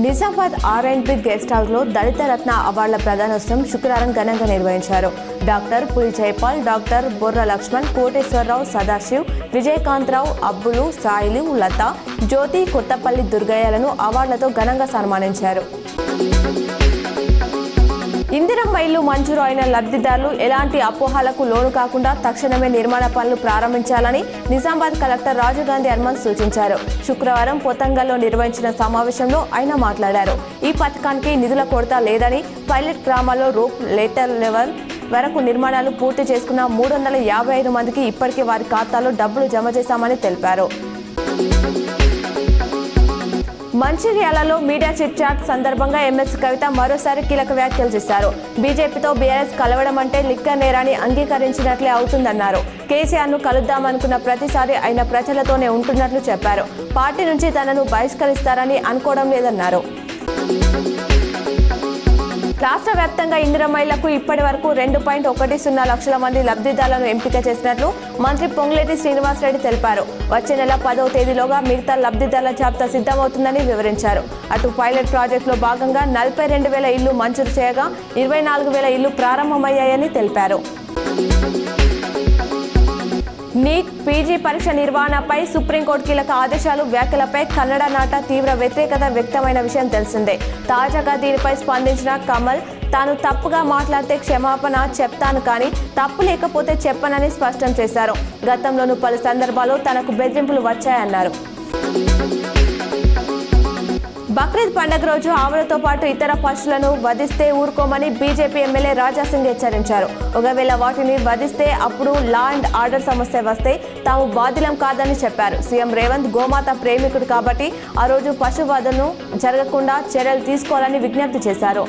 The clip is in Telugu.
నిజామాబాద్ R&B గెస్ట్ హౌస్ లో దళిత రత్న అవార్డుల ప్రదానోత్సవం శుక్రవారం ఘనంగా నిర్వహించారు. డాక్టర్ పులి జైపాల్, డాక్టర్ బొర్ర లక్ష్మణ్, కోటేశ్వరరావు, సదాశివ్, విజయకాంతరావు, అబ్బులు, సాయిలు, లత, జ్యోతి, కొత్తపల్లి దుర్గయ్యలను అవార్డులతో ఘనంగా సన్మానించారు. ఇందిరమ్మ ఇల్లు మంజూరు అయిన లబ్ధిదారులు ఎలాంటి అపోహలకు లోను కాకుండా తక్షణమే నిర్మాణ పనులు ప్రారంభించాలని నిజామాబాద్ కలెక్టర్ రాజీవ్ గాంధీ హనుమంత్ సూచించారు. శుక్రవారం పొతంగల్లో నిర్వహించిన సమావేశంలో ఆయన మాట్లాడారు. ఈ పథకానికి నిధుల కొరత లేదని, పైలట్ గ్రామాల్లో రూప్ లేటర్ లెవెల్ వరకు నిర్మాణాలు పూర్తి చేసుకున్న 355 మందికి ఇప్పటికే వారి ఖాతాలో డబ్బులు జమ చేశామని తెలిపారు. మంచిర్యాలలో మీడియా చిట్ చాట్ సందర్భంగా ఎమ్మెల్సీ కవిత మరోసారి కీలక వ్యాఖ్యలు చేశారు. బీజేపీతో బీఆర్ఎస్ కలవడం అంటే లిక్కర్ నేరాన్ని అంగీకరించినట్లే అవుతుందన్నారు. కేసీఆర్ను కలుద్దామనుకున్న ప్రతిసారి ఆయన ప్రజలతోనే ఉంటున్నట్లు చెప్పారు. పార్టీ నుంచి తనను బహిష్కరిస్తారని అనుకోవడం లేదన్నారు. రాష్ట్ర వ్యాప్తంగా ఇందిరమ్మ ఇళ్లకు ఇప్పటి వరకు 2.10 లక్షల మంది లబ్ధిదారులను ఎంపిక చేసినట్లు మంత్రి పొంగులేటి శ్రీనివాసరెడ్డి తెలిపారు. వచ్చే నెల 10వ తేదీలోగా మిగతా లబ్ధిదారుల జాబితా సిద్ధమవుతుందని వివరించారు. అటు పైలట్ ప్రాజెక్టులో భాగంగా 42,000 ఇళ్లు మంజూరు చేయగా 24,000 ఇళ్లు ప్రారంభమయ్యాయని తెలిపారు. నీట్ పీజీ పరీక్ష నిర్వహణపై సుప్రీంకోర్టు కీలక ఆదేశాలు, వ్యాఖ్యలపై కన్నడ నాట తీవ్ర వ్యతిరేకత వ్యక్తమైన విషయం తెలిసిందే. తాజాగా దీనిపై స్పందించిన కమల్, తాను తప్పుగా మాట్లాడితే క్షమాపణ చెప్తాను కానీ తప్పు లేకపోతే చెప్పనని స్పష్టం చేశారు. గతంలోనూ పలు సందర్భాల్లో తనకు బెదిరింపులు వచ్చాయన్నారు. బక్రీద్ పండుగ రోజు ఆవులతో పాటు ఇతర పశువులను వధిస్తే ఊరుకోమని బీజేపీ ఎమ్మెల్యే రాజాసింగ్ హెచ్చరించారు. ఒకవేళ వాటిని వధిస్తే అప్పుడు లా అండ్ ఆర్డర్ సమస్య వస్తే తాము బాధ్యులం కాదని చెప్పారు. సీఎం రేవంత్ గోమాత ప్రేమికుడు కాబట్టి ఆ రోజు పశువధను జరగకుండా చర్యలు తీసుకోవాలని విజ్ఞప్తి చేశారు.